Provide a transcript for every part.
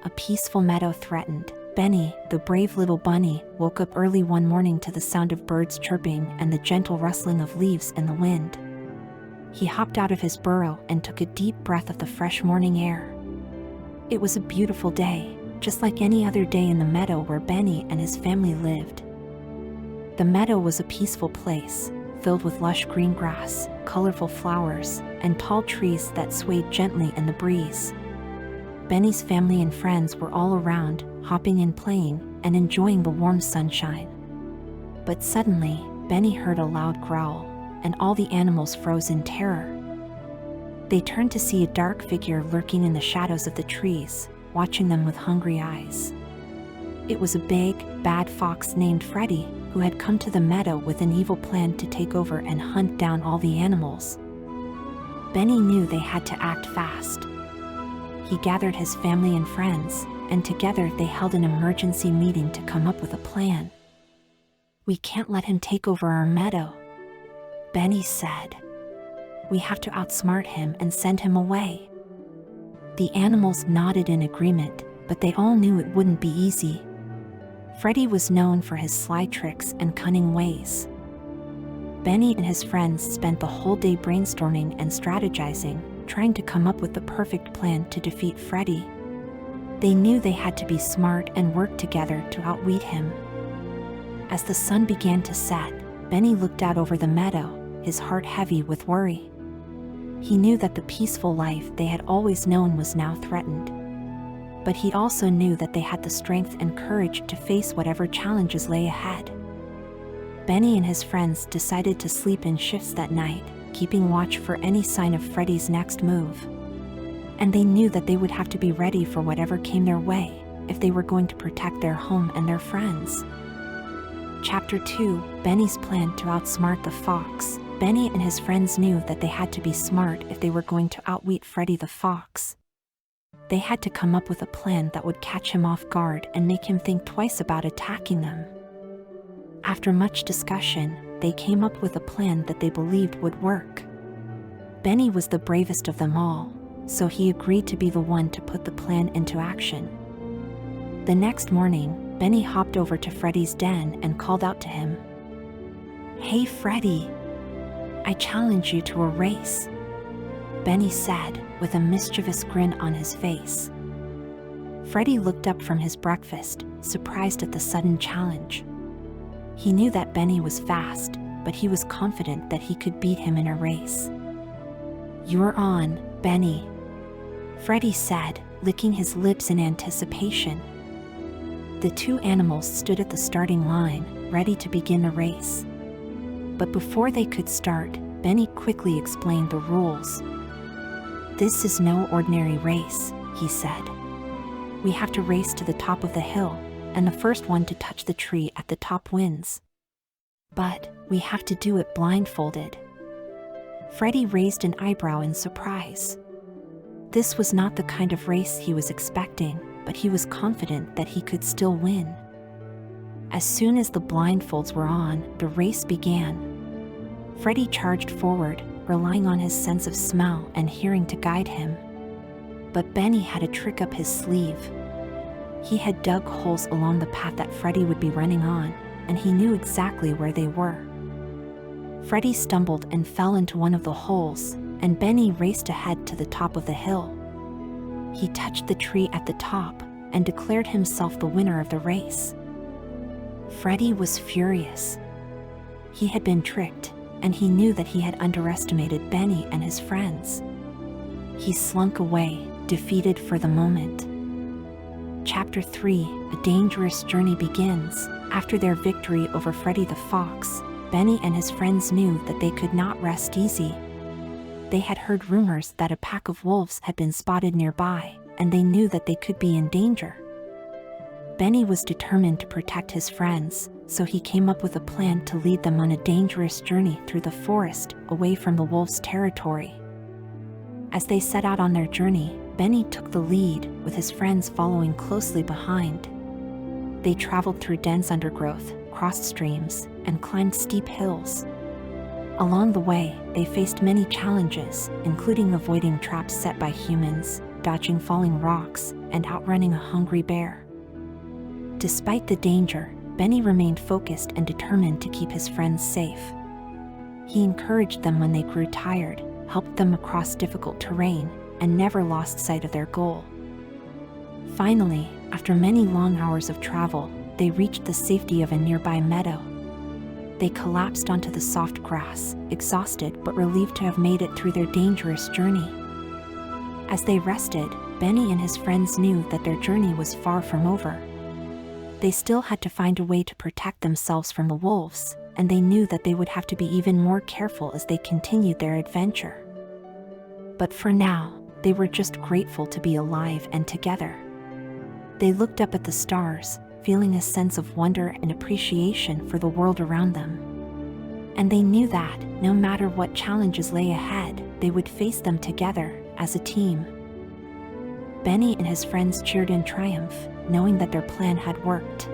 a peaceful meadow threatened. Benny, the brave little bunny, woke up early one morning to the sound of birds chirping and the gentle rustling of leaves in the wind. He hopped out of his burrow and took a deep breath of the fresh morning air. It was a beautiful day, just like any other day in the meadow where Benny and his family lived. The meadow was a peaceful place, filled with lush green grass, colorful flowers, and tall trees that swayed gently in the breeze. Benny's family and friends were all around, hopping and playing, and enjoying the warm sunshine. But suddenly, Benny heard a loud growl, and all the animals froze in terror. They turned to see a dark figure lurking in the shadows of the trees, watching them with hungry eyes. It was a big, bad fox named Freddie, who had come to the meadow with an evil plan to take over and hunt down all the animals. Benny knew they had to act fast. He gathered his family and friends, and together they held an emergency meeting to come up with a plan. "We can't let him take over our meadow," Benny said. "We have to outsmart him and send him away." The animals nodded in agreement, but they all knew it wouldn't be easy. Freddie was known for his sly tricks and cunning ways. Benny and his friends spent the whole day brainstorming and strategizing, trying to come up with the perfect plan to defeat Freddie. They knew they had to be smart and work together to outwit him. As the sun began to set, Benny looked out over the meadow, his heart heavy with worry. He knew that the peaceful life they had always known was now threatened. But he also knew that they had the strength and courage to face whatever challenges lay ahead. Benny and his friends decided to sleep in shifts that night, keeping watch for any sign of Freddie's next move. And they knew that they would have to be ready for whatever came their way, if they were going to protect their home and their friends. Chapter 2: Benny's Plan to Outsmart the Fox. Benny and his friends knew that they had to be smart if they were going to outwit Freddie the Fox. They had to come up with a plan that would catch him off guard and make him think twice about attacking them. After much discussion, they came up with a plan that they believed would work. Benny was the bravest of them all, so he agreed to be the one to put the plan into action. The next morning, Benny hopped over to Freddie's den and called out to him. "Hey Freddie, I challenge you to a race," Benny said, with a mischievous grin on his face. Freddie looked up from his breakfast, surprised at the sudden challenge. He knew that Benny was fast, but he was confident that he could beat him in a race. "You're on, Benny," Freddie said, licking his lips in anticipation. The two animals stood at the starting line, ready to begin the race. But before they could start, Benny quickly explained the rules. "This is no ordinary race," he said. "We have to race to the top of the hill, and the first one to touch the tree at the top wins. But we have to do it blindfolded." Freddie raised an eyebrow in surprise. This was not the kind of race he was expecting, but he was confident that he could still win. As soon as the blindfolds were on, the race began. Freddie charged forward, relying on his sense of smell and hearing to guide him. But Benny had a trick up his sleeve. He had dug holes along the path that Freddie would be running on, and he knew exactly where they were. Freddie stumbled and fell into one of the holes, and Benny raced ahead to the top of the hill. He touched the tree at the top and declared himself the winner of the race. Freddie was furious. He had been tricked, and he knew that he had underestimated Benny and his friends. He slunk away, defeated for the moment. Chapter 3: A Dangerous Journey begins. After their victory over Freddie the Fox, Benny and his friends knew that they could not rest easy. They had heard rumors that a pack of wolves had been spotted nearby, and they knew that they could be in danger. Benny was determined to protect his friends, so he came up with a plan to lead them on a dangerous journey through the forest, away from the wolves' territory. As they set out on their journey, Benny took the lead, with his friends following closely behind. They traveled through dense undergrowth, crossed streams, and climbed steep hills. Along the way, they faced many challenges, including avoiding traps set by humans, dodging falling rocks and outrunning a hungry bear. Despite the danger, Benny remained focused and determined to keep his friends safe. He encouraged them when they grew tired, helped them across difficult terrain, and never lost sight of their goal. Finally, after many long hours of travel, they reached the safety of a nearby meadow. They collapsed onto the soft grass, exhausted but relieved to have made it through their dangerous journey. As they rested, Benny and his friends knew that their journey was far from over. They still had to find a way to protect themselves from the wolves, and they knew that they would have to be even more careful as they continued their adventure. But for now, they were just grateful to be alive and together. They looked up at the stars, feeling a sense of wonder and appreciation for the world around them. And they knew that, no matter what challenges lay ahead, they would face them together, as a team. Benny and his friends cheered in triumph, knowing that their plan had worked.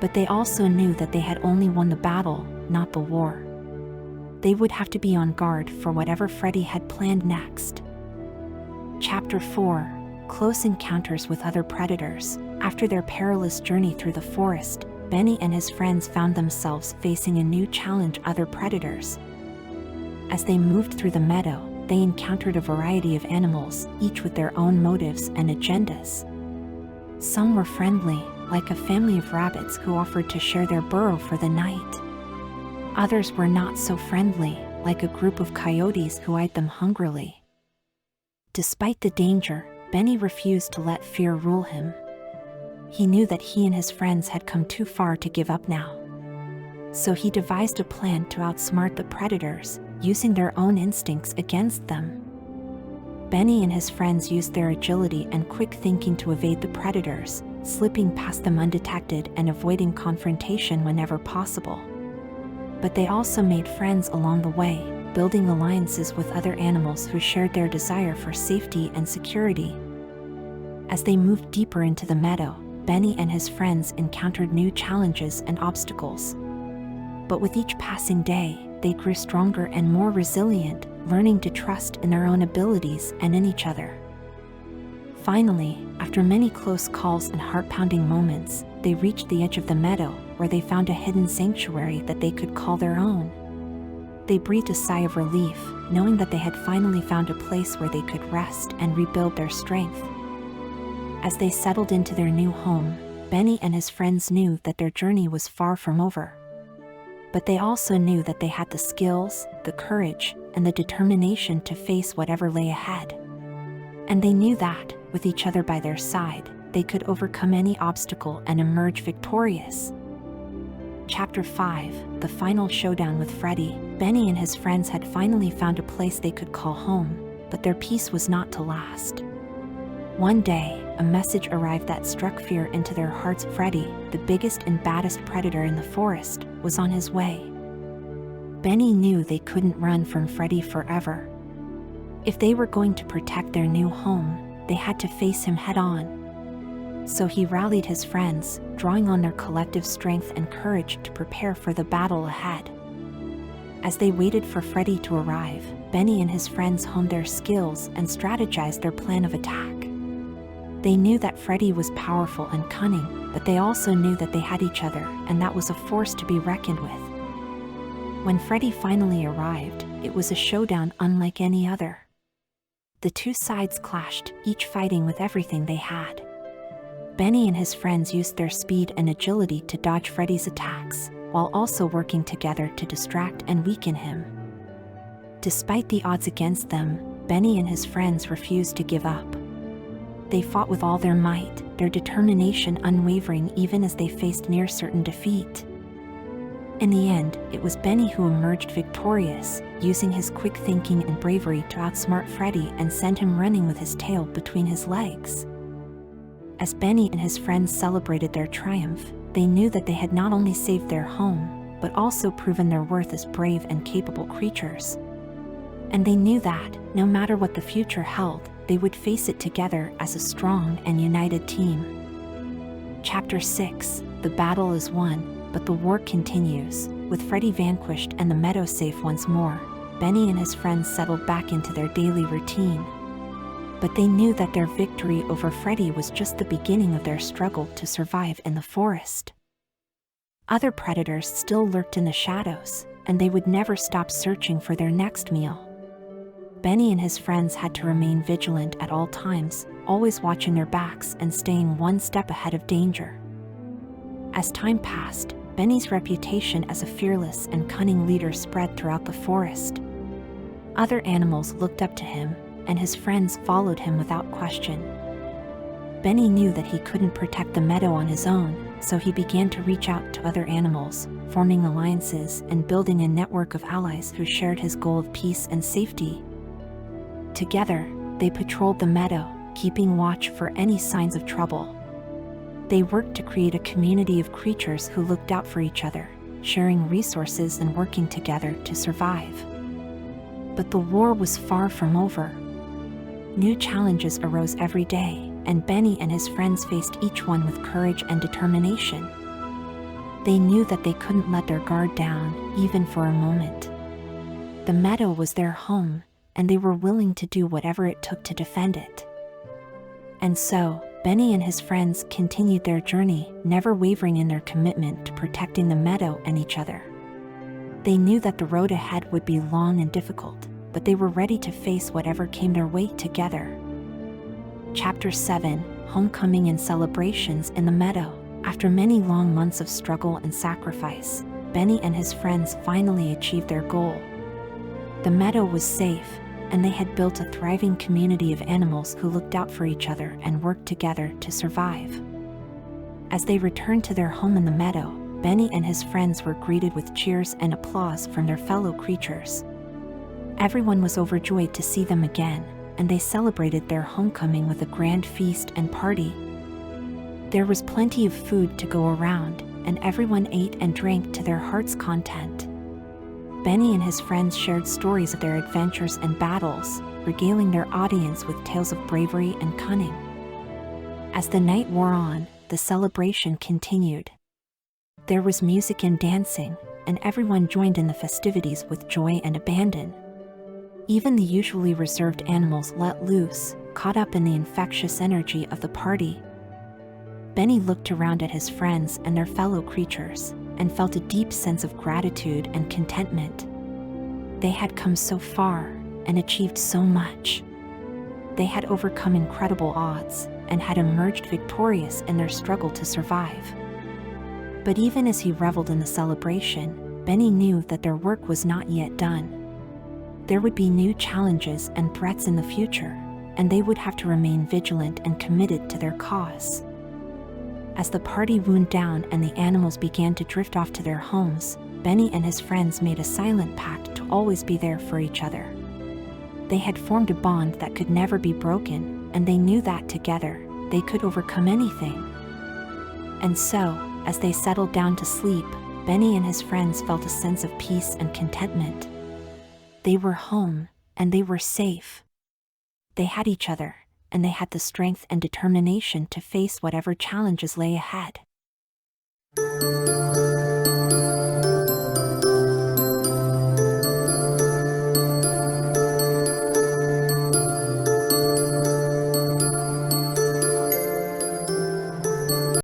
But they also knew that they had only won the battle, not the war. They would have to be on guard for whatever Freddie had planned next. Chapter 4: Close Encounters with Other Predators. After their perilous journey through the forest, Benny and his friends found themselves facing a new challenge: other predators. As they moved through the meadow, they encountered a variety of animals, each with their own motives and agendas. Some were friendly, like a family of rabbits who offered to share their burrow for the night. Others were not so friendly, like a group of coyotes who eyed them hungrily. Despite the danger, Benny refused to let fear rule him. He knew that he and his friends had come too far to give up now. So he devised a plan to outsmart the predators, using their own instincts against them. Benny and his friends used their agility and quick thinking to evade the predators, slipping past them undetected and avoiding confrontation whenever possible. But they also made friends along the way, building alliances with other animals who shared their desire for safety and security. As they moved deeper into the meadow, Benny and his friends encountered new challenges and obstacles. But with each passing day, they grew stronger and more resilient, learning to trust in their own abilities and in each other. Finally, after many close calls and heart-pounding moments, they reached the edge of the meadow, where they found a hidden sanctuary that they could call their own. They breathed a sigh of relief, knowing that they had finally found a place where they could rest and rebuild their strength. As they settled into their new home, Benny and his friends knew that their journey was far from over. But they also knew that they had the skills, the courage, and the determination to face whatever lay ahead. And they knew that, with each other by their side, they could overcome any obstacle and emerge victorious. Chapter 5: The Final Showdown with Freddie. Benny and his friends had finally found a place they could call home, but their peace was not to last. One day, a message arrived that struck fear into their hearts. Freddie, the biggest and baddest predator in the forest, was on his way. Benny knew they couldn't run from Freddie forever. If they were going to protect their new home, they had to face him head-on. So he rallied his friends, drawing on their collective strength and courage to prepare for the battle ahead. As they waited for Freddie to arrive, Benny and his friends honed their skills and strategized their plan of attack. They knew that Freddie was powerful and cunning, but they also knew that they had each other, and that was a force to be reckoned with. When Freddie finally arrived, it was a showdown unlike any other. The two sides clashed, each fighting with everything they had. Benny and his friends used their speed and agility to dodge Freddie's attacks, while also working together to distract and weaken him. Despite the odds against them, Benny and his friends refused to give up. They fought with all their might, their determination unwavering even as they faced near certain defeat. In the end, it was Benny who emerged victorious, using his quick thinking and bravery to outsmart Freddie and send him running with his tail between his legs. As Benny and his friends celebrated their triumph, they knew that they had not only saved their home, but also proven their worth as brave and capable creatures. And they knew that, no matter what the future held, they would face it together as a strong and united team. Chapter 6: The battle is won, but the war continues. With Freddie vanquished and the meadow safe once more, Benny and his friends settled back into their daily routine. But they knew that their victory over Freddie was just the beginning of their struggle to survive in the forest. Other predators still lurked in the shadows, and they would never stop searching for their next meal. Benny and his friends had to remain vigilant at all times, always watching their backs and staying one step ahead of danger. As time passed, Benny's reputation as a fearless and cunning leader spread throughout the forest. Other animals looked up to him, and his friends followed him without question. Benny knew that he couldn't protect the meadow on his own, so he began to reach out to other animals, forming alliances and building a network of allies who shared his goal of peace and safety. Together, they patrolled the meadow, keeping watch for any signs of trouble. They worked to create a community of creatures who looked out for each other, sharing resources and working together to survive. But the war was far from over. New challenges arose every day, and Benny and his friends faced each one with courage and determination. They knew that they couldn't let their guard down, even for a moment. The meadow was their home, and they were willing to do whatever it took to defend it. And so, Benny and his friends continued their journey, never wavering in their commitment to protecting the meadow and each other. They knew that the road ahead would be long and difficult, but they were ready to face whatever came their way together. Chapter 7: Homecoming and Celebrations in the Meadow. After many long months of struggle and sacrifice, Benny and his friends finally achieved their goal. The meadow was safe, and they had built a thriving community of animals who looked out for each other and worked together to survive. As they returned to their home in the meadow, Benny and his friends were greeted with cheers and applause from their fellow creatures. Everyone was overjoyed to see them again, and they celebrated their homecoming with a grand feast and party. There was plenty of food to go around, and everyone ate and drank to their heart's content. Benny and his friends shared stories of their adventures and battles, regaling their audience with tales of bravery and cunning. As the night wore on, the celebration continued. There was music and dancing, and everyone joined in the festivities with joy and abandon. Even the usually reserved animals let loose, caught up in the infectious energy of the party. Benny looked around at his friends and their fellow creatures, and felt a deep sense of gratitude and contentment. They had come so far and achieved so much. They had overcome incredible odds and had emerged victorious in their struggle to survive. But even as he reveled in the celebration, Benny knew that their work was not yet done. There would be new challenges and threats in the future, and they would have to remain vigilant and committed to their cause. As the party wound down and the animals began to drift off to their homes, Benny and his friends made a silent pact to always be there for each other. They had formed a bond that could never be broken, and they knew that together, they could overcome anything. And so, as they settled down to sleep, Benny and his friends felt a sense of peace and contentment. They were home, and they were safe. They had each other, and they had the strength and determination to face whatever challenges lay ahead.